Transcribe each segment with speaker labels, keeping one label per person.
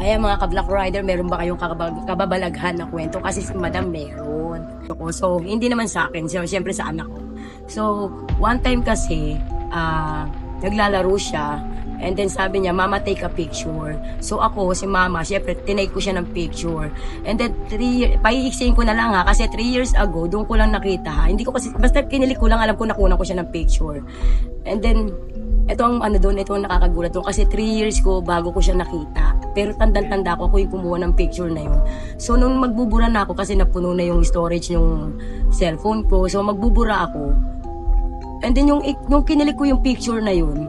Speaker 1: Kaya mga ka-Black Rider, meron ba kayong kababalaghan na kwento? Kasi si Madam meron. So, hindi naman sa akin. So, siyempre sa anak ko. So, one time kasi, naglalaro siya. And then sabi niya, Mama, take a picture. So ako, si Mama, syempre, tinake ko siya ng picture. And then, paiiksayin ko na lang ha, kasi 3 years ago, doon ko lang nakita ha. Hindi ko kasi, basta kinilig ko lang, alam ko nakunan ko siya ng picture. And then, ito ang ito ang nakakagulat doon. Kasi 3 years ko, bago ko siya nakita. Pero tanda ko yung kumuha ng picture na yun. So, nung magbubura na ako, kasi napuno na yung storage ng cellphone ko. So, magbubura ako. And then, yung kinilig ko yung picture na yun,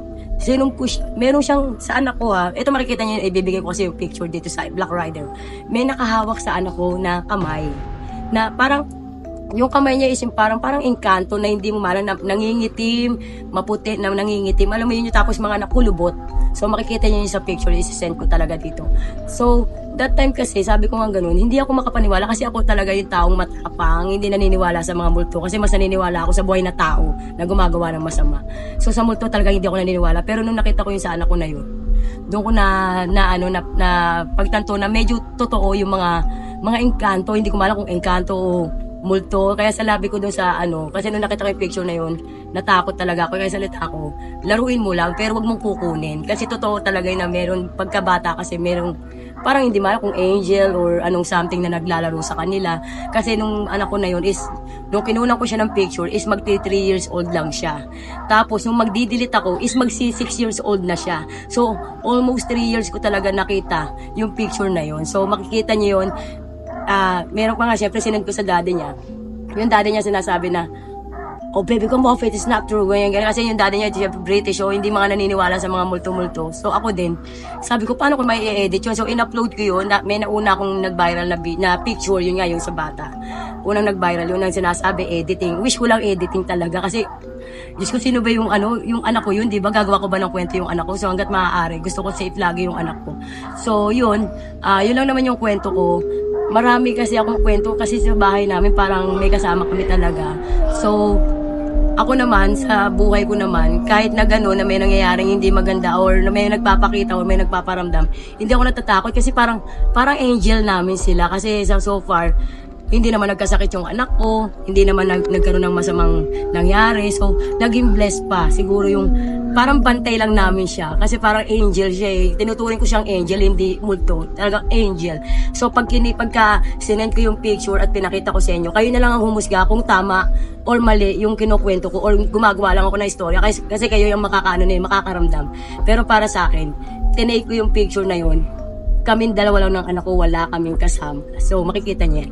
Speaker 1: meron siyang, sa anak ko ha, ito makikita niyo, ibibigay ko kasi yung picture dito sa Black Rider. May nakahawak sa anak ko na kamay, na parang, yung kamay niya is parang engkanto na hindi mo malang nangingitim, maputi na nangingitim. Alam mo yun yung tapos mga nakulubot. So makikita niyo yun sa picture, isi-send ko talaga dito. So, that time kasi, sabi ko nga ganun, hindi ako makapaniwala kasi ako talaga yung taong matapang, hindi naniniwala sa mga multo. Kasi mas naniniwala ako sa buhay na tao na gumagawa ng masama. So sa multo talaga hindi ako naniniwala. Pero nung nakita ko yun sa anak ko na yun, doon ko na pagtanto na medyo totoo yung mga engkanto. Hindi ko malam kung engkanto o multo. Kaya sa labi ko doon sa kasi nung nakita ko yung picture na yun, natakot talaga ako. Kaya salita ko, laruin mo lang pero wag mong kukunin. Kasi totoo talaga yun na meron, pagkabata kasi meron, parang hindi malam kung angel or anong something na naglalaro sa kanila. Kasi nung anak ko na yun is, nung kinunan ko siya ng picture is magti 3 years old lang siya. Tapos nung magdidelete ako is magsi 6 years old na siya. So almost 3 years ko talaga nakita yung picture na yun. So makikita niyo yun. Meron pa nga, syempre sinend ko sa daddy niya. Yung daddy niya sinasabi na, oh baby ko, Moff, it is not true. Ganyan. Kasi yung daddy niya, syempre British, so hindi mga naniniwala sa mga multo-multo. So ako din, sabi ko, paano ko may i-edit yun? So in-upload ko yun, may nauna akong nag-viral na picture, yun nga, yung sa bata. Unang nag-viral, yun ang sinasabi, editing. Wish ko lang editing talaga kasi, Diyos ko, sino ba yung anak ko yun, di ba? Gagawa ko ba ng kwento yung anak ko? So hanggat maaari, gusto ko safe lagi yung anak ko. So yun lang naman yung kwento ko. Marami kasi akong kwento kasi sa bahay namin parang may kasama kami talaga. So, ako naman, sa buhay ko naman, kahit na gano'n na may nangyayaring hindi maganda or na may nagpapakita or may nagpaparamdam, hindi ako natatakot kasi parang angel namin sila. Kasi so far, hindi naman nagkasakit yung anak ko, hindi naman nagkaroon ng masamang nangyari. So, naging blessed pa. Siguro yung parang bantay lang namin siya. Kasi parang angel siya eh. Tinuturing ko siyang angel, hindi multo. Talagang angel. So, pagka sinend ko yung picture at pinakita ko sa inyo, kayo na lang ang humusga kung tama or mali yung kinukwento ko or gumagawa lang ako na istorya. Kasi kayo yung makakaramdam. Pero para sa akin, tinake ko yung picture na yun. Kaming dalawa lang ng anak ko, wala kaming kasama. So, makikita niya.